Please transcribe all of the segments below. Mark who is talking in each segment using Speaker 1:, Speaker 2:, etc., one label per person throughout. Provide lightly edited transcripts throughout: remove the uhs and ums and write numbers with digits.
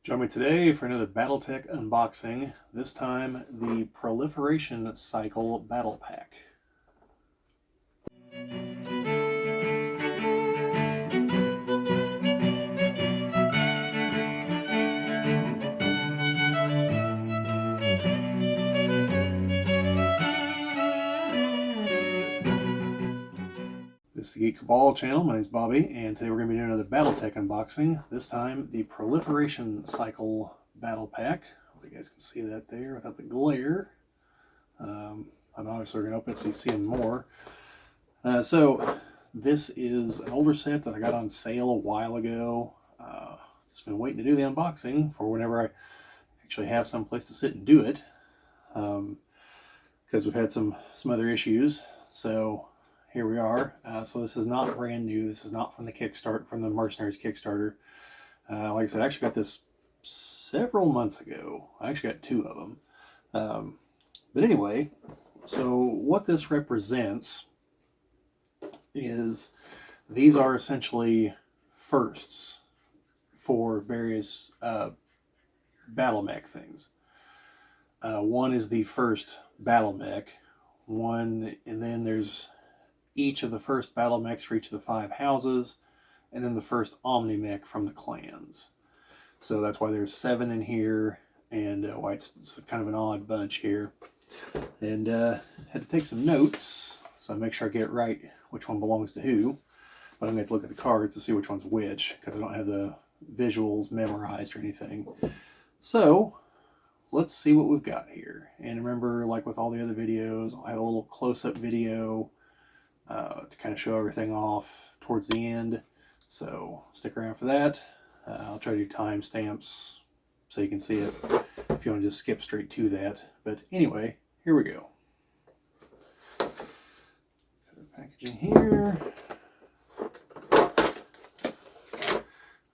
Speaker 1: Join me today for another BattleTech unboxing, this time the Proliferation Cycle Battle Pack. This is the Geek Cabal channel. My name is Bobbie, and today we're going to be doing another BattleTech unboxing, this time the Proliferation Cycle Battle Pack. Hopefully you guys can see that there without the glare. I'm obviously going to open it so you see them more. So this is an older set that I got on sale a while ago. Just been waiting to do the unboxing for whenever I actually have some place to sit and do it, because we've had some other issues. So here we are. So this is not brand new. This is not from the Kickstarter, from the Mercenaries Kickstarter. Like I said, I actually got this several months ago. I actually got two of them. But anyway, so what this represents is these are essentially firsts for various battle mech things. One is the first battle mech, and then there's each of the first battle mechs for each of the 5 houses, and then the first Omni mech from the clans. So that's why there's 7 in here, and why it's kind of an odd bunch here. And had to take some notes, so I make sure I get it right which one belongs to who. But I'm going to have to look at the cards to see which one's which, because I don't have the visuals memorized or anything. So let's see what we've got here. And remember, like with all the other videos, I'll have a little close-up video to kind of show everything off towards the end. So stick around for that. I'll try to do timestamps so you can see it if you want to just skip straight to that. But anyway, here we go. Packaging here.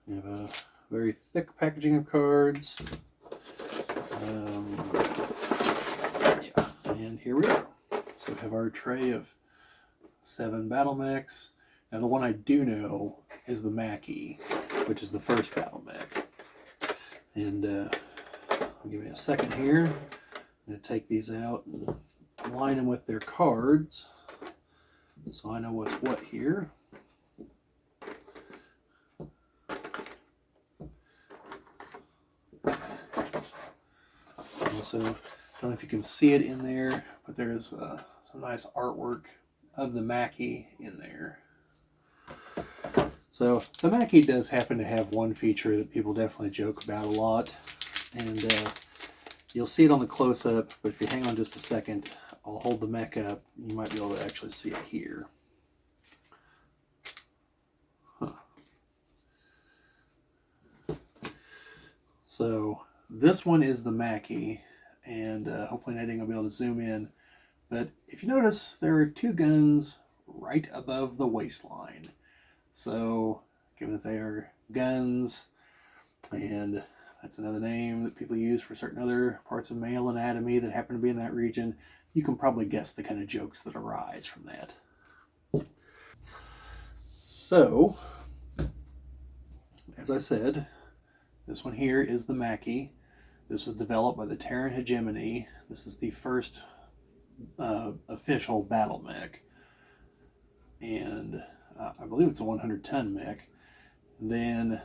Speaker 1: We have a very thick packaging of cards. Yeah, and here we are. So we have our tray of 7 battle mechs. Now the one I do know is the Mackie, which is the first battle mech. And I'll give me a second here. I'm going to take these out and line them with their cards, so I know what's what here. Also, I don't know if you can see it in there, but there's some nice artwork of the Mackie in there. So the Mackie does happen to have one feature that people definitely joke about a lot, and you'll see it on the close-up, but if you hang on just a second, I'll hold the mech up, and you might be able to actually see it here. So this one is the Mackie, and hopefully Netting will be able to zoom in. But if you notice, there are 2 guns right above the waistline. So given that they are guns, and that's another name that people use for certain other parts of male anatomy that happen to be in that region, you can probably guess the kind of jokes that arise from that. So, as I said, this one here is the Mackie. This was developed by the Terran Hegemony. This is the first official battle mech. And I believe it's a 100-ton mech. Then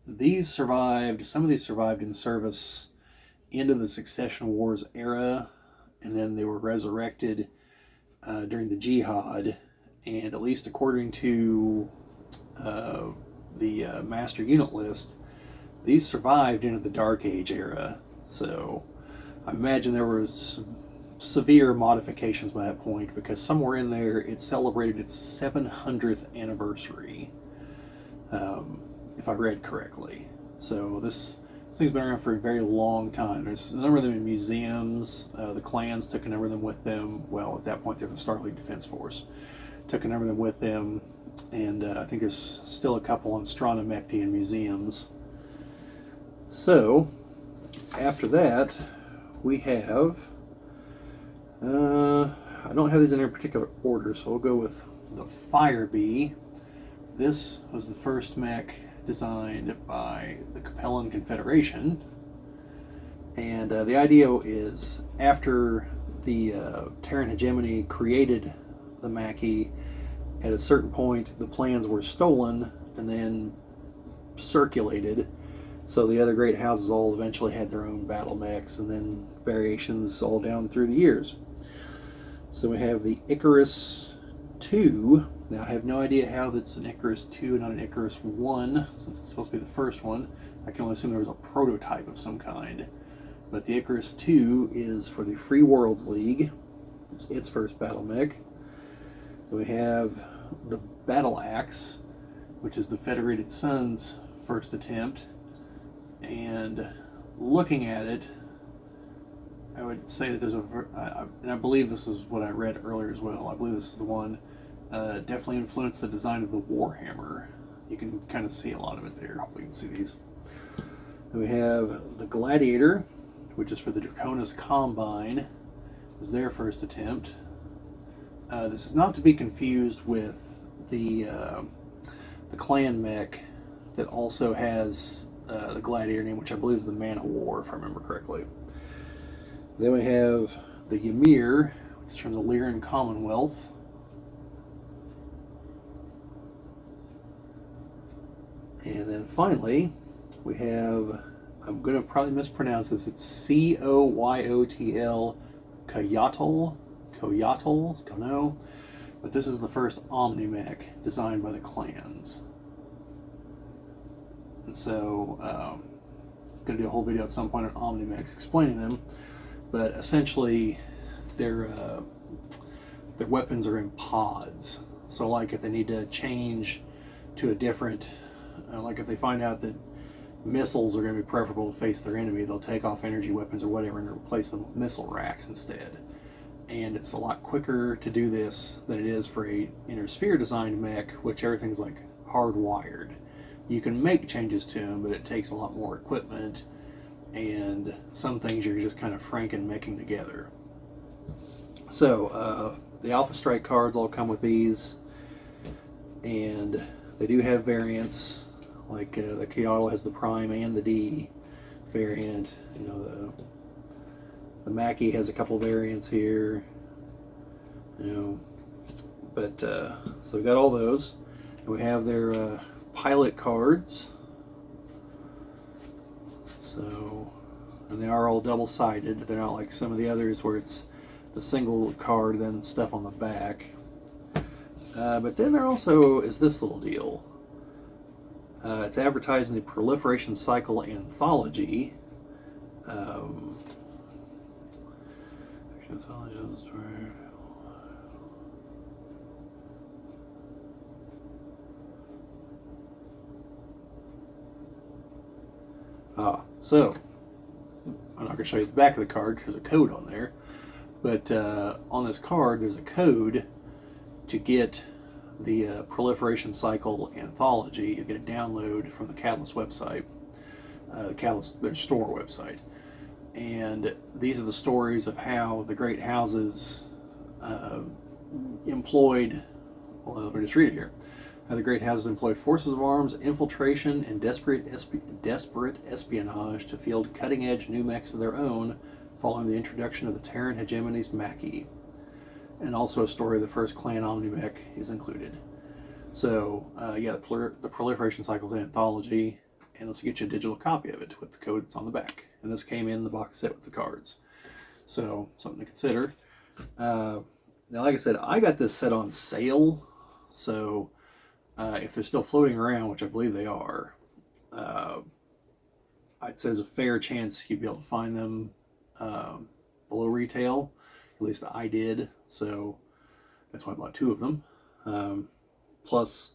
Speaker 1: these survived, some of these survived in service into the Succession Wars era, and then they were resurrected during the Jihad. And at least according to the master unit list, these survived into the Dark Age era. So I imagine there was severe modifications by that point, because somewhere in there it celebrated its 700th anniversary, if I read correctly. So this thing's been around for a very long time. There's a number of them in museums. The clans took a number of them with them. Well, at that point they were the Starfleet Defense Force. Took a number of them with them, and I think there's still a couple on Stronamecti in museums. So after that we have I don't have these in any particular order, so we'll go with the Firebee. This was the first mech designed by the Capellan Confederation. And the idea is after the Terran hegemony created the Maquis, at a certain point the plans were stolen and then circulated. So the other great houses all eventually had their own battle mechs, and then variations all down through the years. So we have the Icarus 2. Now I have no idea how that's an Icarus 2 and not an Icarus 1, since it's supposed to be the first one. I can only assume there was a prototype of some kind. But the Icarus 2 is for the Free Worlds League. It's its first battle mech. Then we have the Battle Axe, which is the Federated Sun's first attempt. And looking at it, I would say that there's and I believe this is what I read earlier as well. I believe this is the one definitely influenced the design of the Warhammer. You can kind of see a lot of it there. Hopefully you can see these. Then we have the Gladiator, which is for the Draconis Combine. It was their first attempt. This is not to be confused with the clan mech that also has the Gladiator name, which I believe is the Man of War, if I remember correctly. Then we have the Ymir, which is from the Lyran Commonwealth. And then finally, we have, I'm going to probably mispronounce this, it's Coyotl, Coyotl, don't know. But this is the first Omnimech designed by the clans. And so, I'm going to do a whole video at some point on Omnimechs explaining them. But essentially, their weapons are in pods. So like if they need to change to a different, like if they find out that missiles are going to be preferable to face their enemy, they'll take off energy weapons or whatever and replace them with missile racks instead. And it's a lot quicker to do this than it is for a inner sphere designed mech, which everything's like hardwired. You can make changes to them, but it takes a lot more equipment, and some things you're just kind of franken-meching together. So the Alpha Strike cards all come with these, and they do have variants. Like the Coyotl has the Prime and the D variant. You know, the Maquis has a couple variants here. You know, but so we got all those. And we have their pilot cards. So, and they are all double-sided. They're not like some of the others where it's the single card then stuff on the back. But then there also is this little deal. It's advertising the Proliferation Cycle Anthology. So I'm not going to show you the back of the card because there's a code on there. But on this card, there's a code to get the Proliferation Cycle Anthology. You get a download from the Catalyst website, Catalyst, their store website. And these are the stories of how the great houses employed, well, let me just read it here. How the great houses employed forces of arms, infiltration, and desperate espionage to field cutting-edge new mechs of their own following the introduction of the Terran hegemony's Maquis. And also a story of the first clan Omnimech is included. So, yeah, the Proliferation Cycle's an anthology, and let's get you a digital copy of it with the code that's on the back. And this came in the box set with the cards. So, something to consider. Now, like I said, I got this set on sale, so if they're still floating around, which I believe they are, I'd say there's a fair chance you'd be able to find them below retail. At least I did, so that's why I bought two of them. Plus,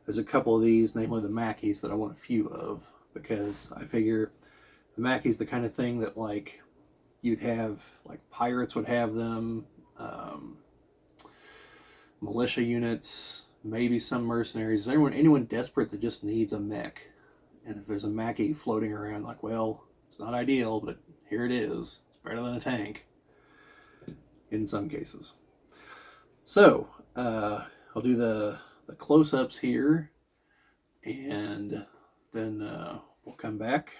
Speaker 1: there's a couple of these, namely the Maquis, that I want a few of, because I figure the Maquis the kind of thing that, like, you'd have, like, pirates would have them, militia units, maybe some mercenaries. Anyone desperate that just needs a mech. And if there's a Maquis floating around, like, well, it's not ideal, but here it is. It's better than a tank in some cases. So, I'll do the close-ups here, and then we'll come back.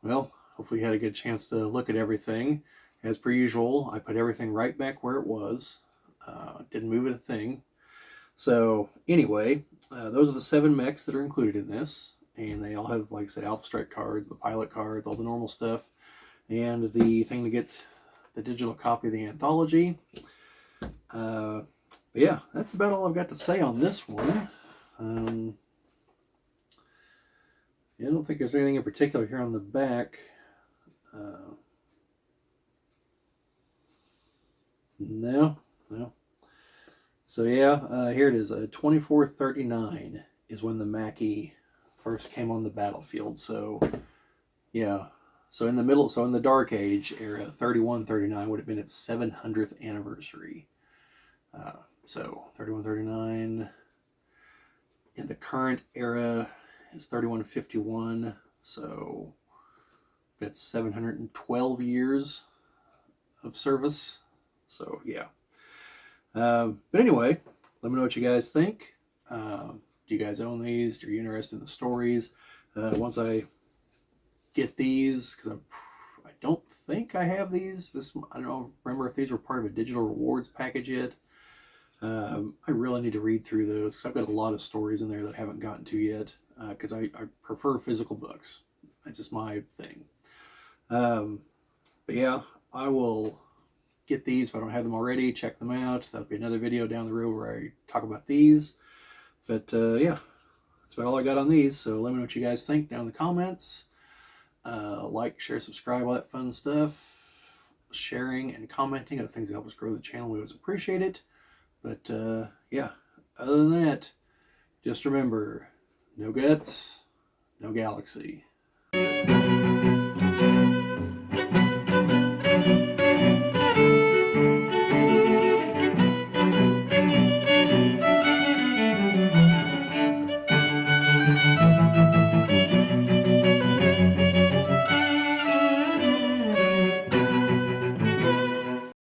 Speaker 1: Well, hopefully you had a good chance to look at everything. As per usual, I put everything right back where it was. Didn't move it a thing. So anyway, those are the 7 mechs that are included in this. And they all have, like I said, Alpha Strike cards, the pilot cards, all the normal stuff. And the thing to get the digital copy of the anthology. But yeah, that's about all I've got to say on this one. I don't think there's anything in particular here on the back. No. So yeah, here it is. 2439 is when the Mackie first came on the battlefield. So yeah. So in the middle, so in the Dark Age era, 3139 would have been its 700th anniversary. So 3139 in the current era is 3151. So that's 712 years of service. So yeah. But anyway, let me know what you guys think. Do you guys own these? Are you interested in the stories? Once I get these, because I don't think I have these. I don't remember if these were part of a digital rewards package yet. I really need to read through those because I've got a lot of stories in there that I haven't gotten to yet. Because I prefer physical books. That's just my thing. But yeah, I will get these if I don't have them already. Check them out. That'll be another video down the road where I talk about these. But yeah, that's about all I got on these. So let me know what you guys think down in the comments. Like, share, subscribe, all that fun stuff. Sharing and commenting are the things that help us grow the channel. We always appreciate it. But yeah, other than that, just remember, no guts, no galaxy.